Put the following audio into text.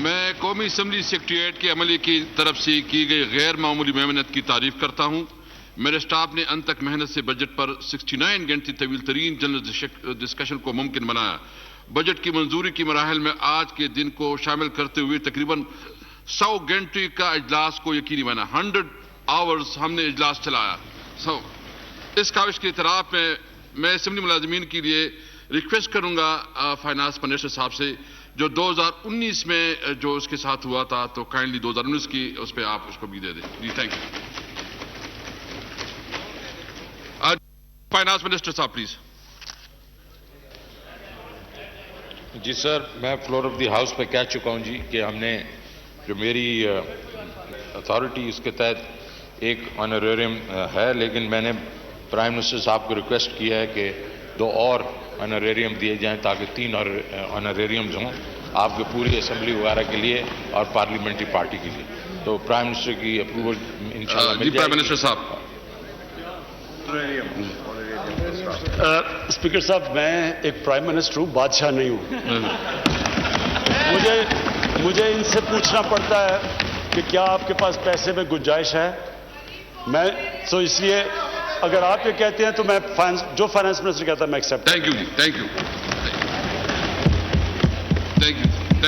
मैं कौमी assembly secretariat के अमले की तरफ से की गई गैर मामूली मेहनत की तारीफ करता हूं। मेरे स्टाफ ने अंत तक मेहनत से बजट पर 69 घंटे तवील तरीन जनरल डिस्कशन को मुमकिन बनाया। बजट की मंजूरी की मराहल में आज के दिन को शामिल करते हुए तकरीबन 100 घंटे का इजलास को यकीनी बना। 100 आवर्स हमने इजलास चलाया। इस काविश के इतराफ में मैं असम्बली मुलाजमीन के लिए रिक्वेस्ट करूंगा फाइनेंस मिनिस्टर साहब से, जो 2019 में जो उसके साथ हुआ था, तो काइंडली 2019 की उस पर आप उसको भी दे दें। जी थैंक यू। फाइनेंस मिनिस्टर साहब प्लीज। जी सर, मैं फ्लोर ऑफ द हाउस पे कह चुका हूं जी कि हमने जो मेरी अथॉरिटी उसके तहत एक ऑनरेरियम है, लेकिन मैंने प्राइम मिनिस्टर साहब को रिक्वेस्ट किया है कि 2 और ऑनरेरियम दिए जाएं ताकि 3 ऑनरेरियम्स हों आपके पूरी असेंबली वगैरह के लिए और पार्लियामेंट्री पार्टी के लिए। तो प्राइम मिनिस्टर की अप्रूवल इंशाल्लाह मिल जाएगी। प्राइम मिनिस्टर साहब। स्पीकर साहब, मैं एक प्राइम मिनिस्टर हूं, बादशाह नहीं हूं। मुझे इनसे पूछना पड़ता है कि क्या आपके पास पैसे में गुंजाइश है। मैं तो इसलिए अगर आप ये कहते हैं तो मैं जो फाइनेंस मिनिस्टर कहता है मैं accept. Thank you ji, thank you.